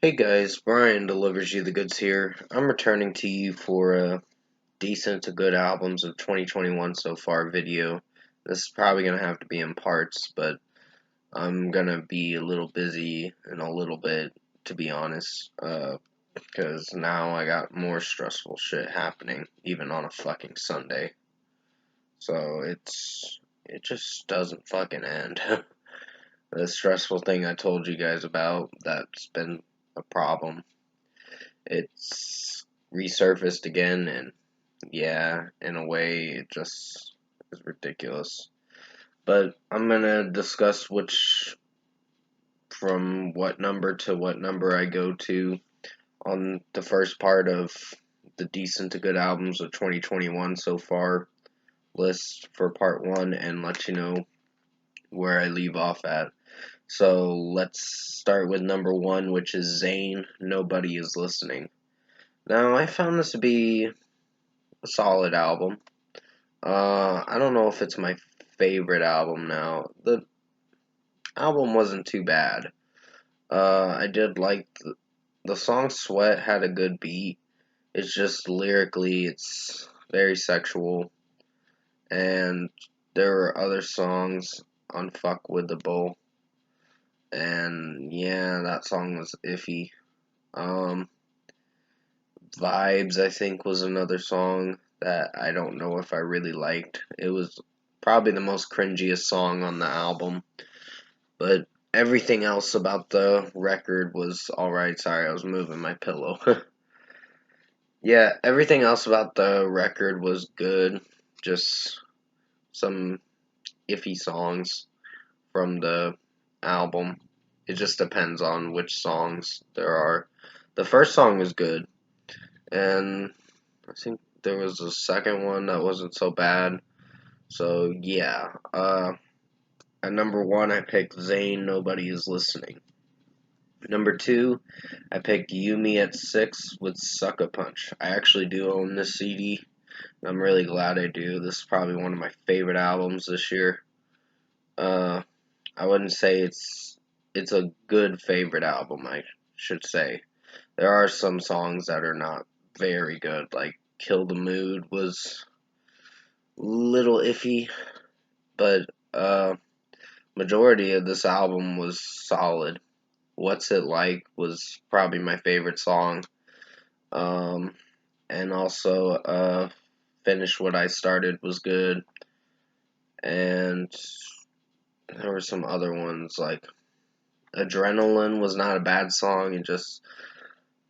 Hey guys, Brian delivers you the goods here. I'm returning to you for a decent to good albums of 2021 so far video. This is probably going to have to be in parts, but I'm going to be a little busy in a little bit, to be honest, because now I got more stressful shit happening, even on a fucking Sunday. So it just doesn't fucking end. The stressful thing I told you guys about that's been a problem, it's resurfaced again, and yeah, in a way, it just is ridiculous. But I'm gonna discuss which, from what number to what number I go to on the first part of the decent to good albums of 2021 so far list for part one, and let you know where I leave off at. So let's start with number one, which is Zayn, Nobody Is Listening. Now, I found this to be a solid album. I don't know if it's my favorite album now. The album wasn't too bad. I did like the song Sweat had a good beat. It's just lyrically, it's very sexual. And there were other songs on Fuck with the Bull. And yeah, that song was iffy. Um, Vibes, I think, was another song that I don't know if I really liked. It was probably the most cringiest song on the album, but everything else about the record was alright. Sorry, I was moving my pillow. Yeah, everything else about the record was good. Just some iffy songs from the album. It just depends on which songs there are. The first song was good, and I think there was a second one that wasn't so bad. So yeah, at number one I picked Zayn, Nobody Is Listening. Number two, I picked Yumi at 6 with Sucker Punch. I actually do own this CD. I'm really glad I do. This is probably one of my favorite albums this year. Uh, I wouldn't say it's a good favorite album, I should say. There are some songs that are not very good, like Kill the Mood was a little iffy, but majority of this album was solid. What's It Like was probably my favorite song. Um, and also, Finish What I Started was good. And there were some other ones, like Adrenaline was not a bad song, and just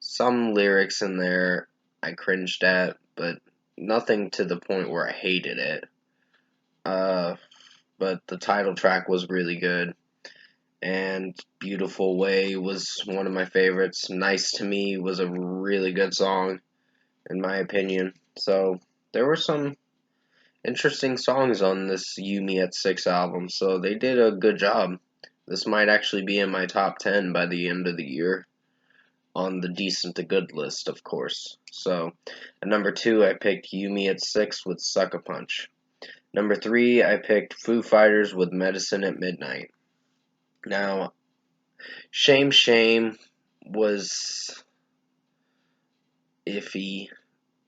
some lyrics in there I cringed at, but nothing to the point where I hated it. Uh, but the title track was really good. And Beautiful Way was one of my favorites. Nice to Me was a really good song, in my opinion. So there were some interesting songs on this Yumi at 6 album, so they did a good job. This might actually be in my top 10 by the end of the year, on the decent to good list, of course. So at number 2, I picked Yumi at 6 with Sucker Punch. Number 3, I picked Foo Fighters with Medicine at Midnight. Now, Shame Shame was iffy.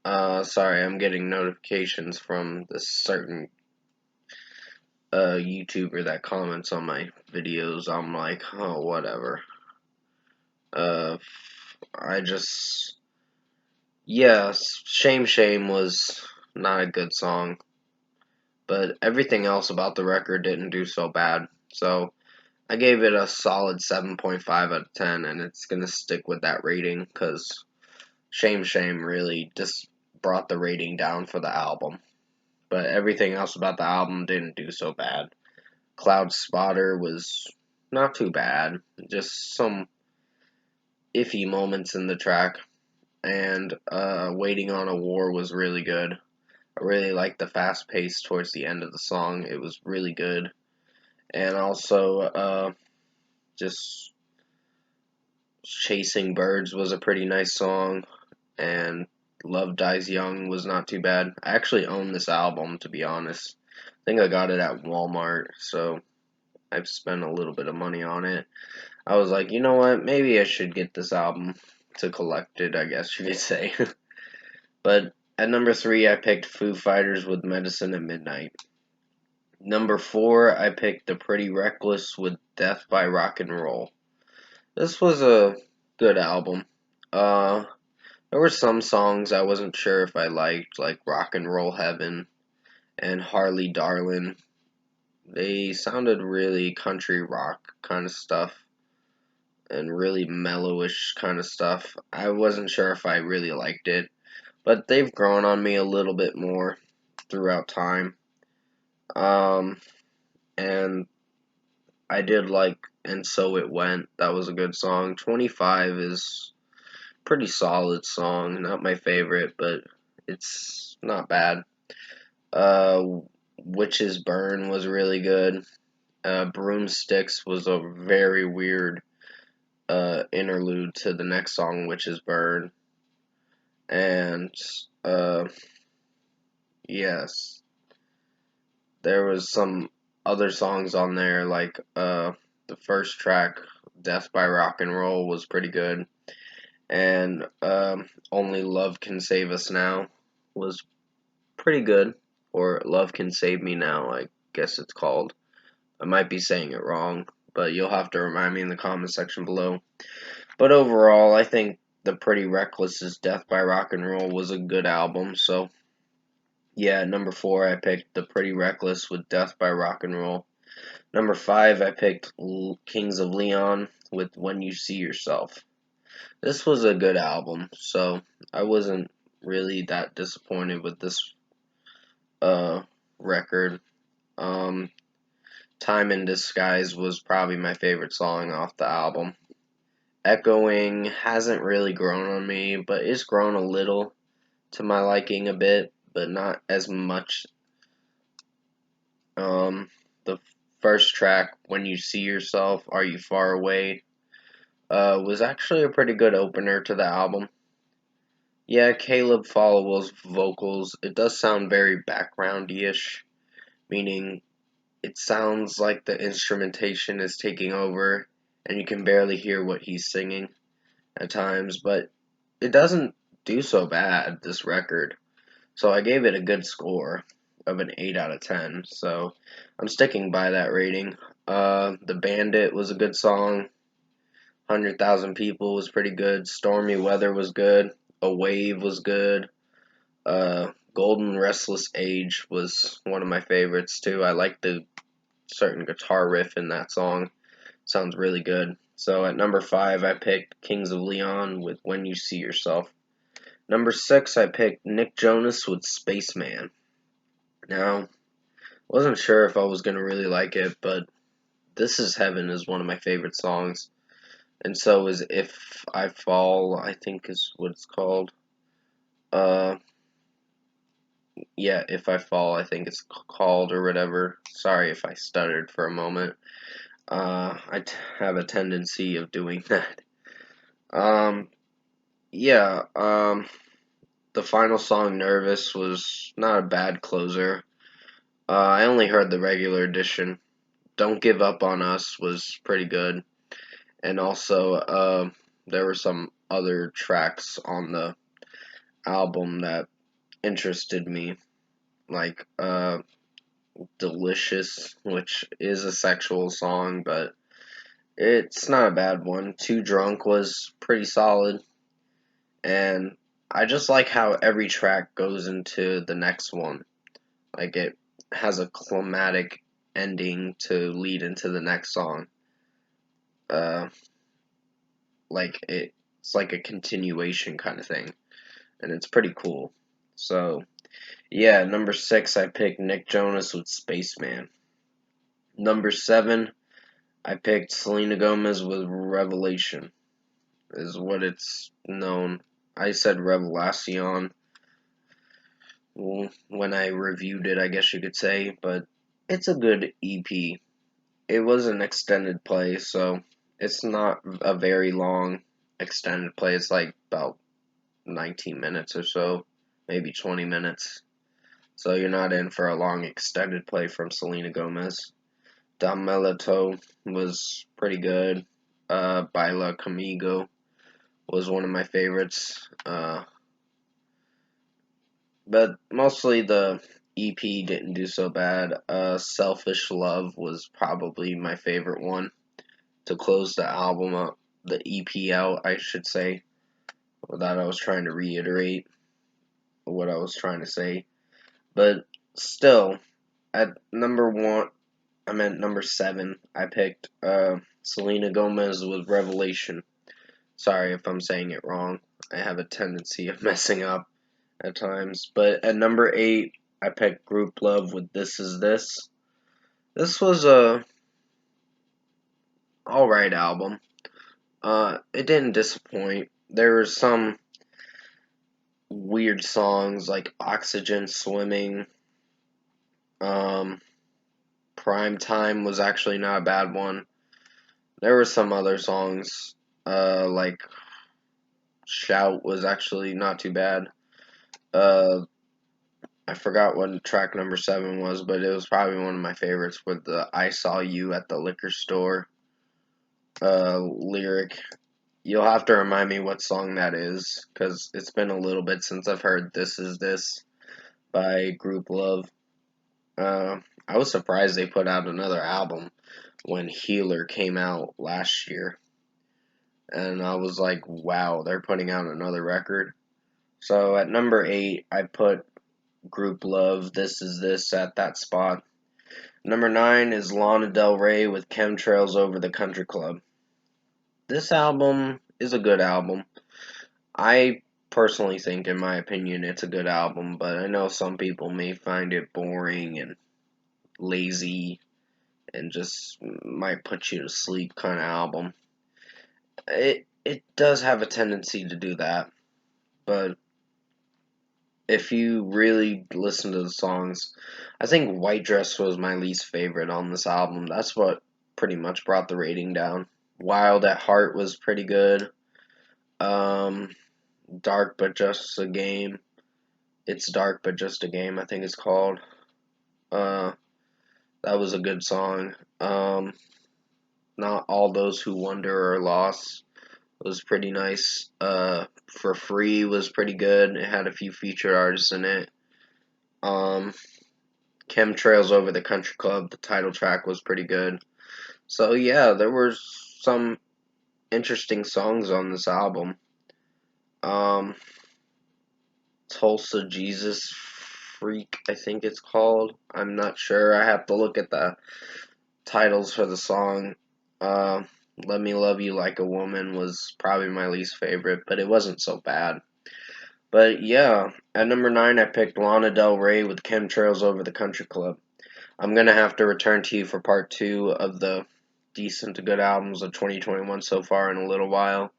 Sorry, I'm getting notifications from this certain YouTuber that comments on my videos. I'm like, oh, whatever. Uh, I just, yes, Shame Shame was not a good song, but everything else about the record didn't do so bad. So I gave it a solid 7.5 out of 10, and it's gonna stick with that rating because Shame Shame really just brought the rating down for the album. But everything else about the album didn't do so bad. Cloud Spotter was not too bad, just some iffy moments in the track. And Waiting on a War was really good. I really liked the fast pace towards the end of the song. It was really good. And also, just Chasing Birds was a pretty nice song. And Love Dies Young was not too bad. I actually own this album, to be honest. I think I got it at Walmart, so I've spent a little bit of money on it. I was like, you know what, maybe I should get this album to collect it, I guess you could say. But at number 3, I picked Foo Fighters with Medicine at Midnight. Number 4, I picked The Pretty Reckless with Death by Rock and Roll. This was a good album. Uh, there were some songs I wasn't sure if I liked, like Rock and Roll Heaven and Harley Darlin'. They sounded really country rock kind of stuff and really mellowish kind of stuff. I wasn't sure if I really liked it, but they've grown on me a little bit more throughout time. Um, and I did like And So It Went. That was a good song. 25 is pretty solid song. Not my favorite, but it's not bad. Uh, Witches Burn was really good. Broomsticks was a very weird interlude to the next song, Witches Burn. And yes, there was some other songs on there, like the first track, Death by Rock and Roll, was pretty good. And Only Love Can Save Us Now was pretty good. Or Love Can Save Me Now, I guess it's called. I might be saying it wrong, but you'll have to remind me in the comment section below. But overall, I think The Pretty Reckless's Death by Rock and Roll was a good album. So, yeah, number 4, I picked The Pretty Reckless with Death by Rock and Roll. Number 5, I picked Kings of Leon with When You See Yourself. This was a good album, so I wasn't really that disappointed with this record. Um, Time in Disguise was probably my favorite song off the album. Echoing hasn't really grown on me, but it's grown a little to my liking a bit, but not as much. The first track, When You See Yourself, Are You Far Away, was actually a pretty good opener to the album. Yeah, Caleb Followell's vocals, it does sound very background-ish, meaning it sounds like the instrumentation is taking over and you can barely hear what he's singing at times, but it doesn't do so bad, this record. So I gave it a good score of an 8 out of 10. So I'm sticking by that rating. The Bandit was a good song. 100,000 People was pretty good. Stormy Weather was good. A Wave was good. Golden Restless Age was one of my favorites too. I like the certain guitar riff in that song. Sounds really good. So at number 5, I picked Kings of Leon with When You See Yourself. Number 6, I picked Nick Jonas with Spaceman. Now, wasn't sure if I was going to really like it, but This Is Heaven is one of my favorite songs. And so is If I Fall, I think is what it's called. Yeah, If I Fall, I think it's called or whatever. Sorry if I stuttered for a moment. Have a tendency of doing that. Um, yeah, the final song, Nervous, was not a bad closer. I only heard the regular edition. Don't Give Up on Us was pretty good. And also, there were some other tracks on the album that interested me, like Delicious, which is a sexual song, but it's not a bad one. Too Drunk was pretty solid. And I just like how every track goes into the next one. Like it has a climatic ending to lead into the next song. Uh, it's like a continuation kind of thing, and it's pretty cool. So yeah, number 6, I picked Nick Jonas with Spaceman. Number 7, I picked Selena Gomez with Revelation, is what it's known. I said Revelacion when I reviewed it, I guess you could say, but it's a good EP. It was an extended play, so it's not a very long extended play. It's like about 19 minutes or so, maybe 20 minutes. So you're not in for a long extended play from Selena Gomez. Dom Melito was pretty good. Baila Conmigo was one of my favorites. But mostly the EP didn't do so bad. Selfish Love was probably my favorite one to close the album up, the EP out, I should say. That I was trying to reiterate what I was trying to say. But still, at number 7, I picked Selena Gomez with Revelation. Sorry if I'm saying it wrong. I have a tendency of messing up at times. But at number 8, I picked Group Love with This Is This. This was a alright album. It didn't disappoint. There were some weird songs like Oxygen Swimming. Prime Time was actually not a bad one. There were some other songs, like Shout was actually not too bad. I forgot what track number 7 was, but it was probably one of my favorites with the I Saw You at the Liquor Store lyric. You'll have to remind me what song that is, because it's been a little bit since I've heard This Is This by Group Love. I was surprised they put out another album when Healer came out last year. And I was like, wow, they're putting out another record. So at number 8, I put Group Love, This Is This at that spot. Number 9 is Lana Del Rey with Chemtrails Over the Country Club. This album is a good album. I personally think, in my opinion, it's a good album, but I know some people may find it boring and lazy and just might put you to sleep kind of album. It does have a tendency to do that, but if you really listen to the songs, I think White Dress was my least favorite on this album. That's what pretty much brought the rating down. Wild at Heart was pretty good. Dark But Just a Game. It's Dark But Just a Game, I think it's called. That was a good song. Not All Those Who Wonder Are Lost was pretty nice. For Free was pretty good. It had a few featured artists in it. Chemtrails Over the Country Club, the title track was pretty good. So yeah, there were some interesting songs on this album. Tulsa Jesus Freak, I think it's called. I'm not sure. I have to look at the titles for the song. Let Me Love You Like a Woman was probably my least favorite, but it wasn't so bad. But yeah, at number 9, I picked Lana Del Rey with Chemtrails Over the Country Club. I'm going to have to return to you for part 2 of the decent to good albums of 2021 so far in a little while.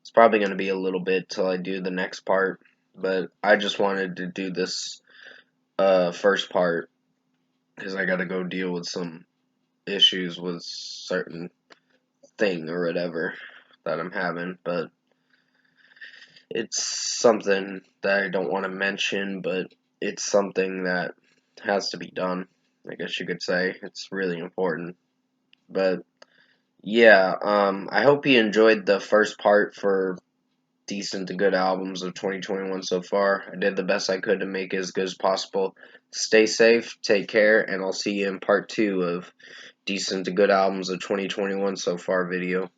It's probably going to be a little bit till I do the next part, but I just wanted to do this first part because I got to go deal with some issues with certain thing or whatever that I'm having, but it's something that I don't want to mention, but it's something that has to be done. I guess you could say it's really important. But yeah, I hope you enjoyed the first part for decent to good albums of 2021 so far. I did the best I could to make it as good as possible. Stay safe, take care, and I'll see you in part 2 of decent to good albums of 2021 so far video.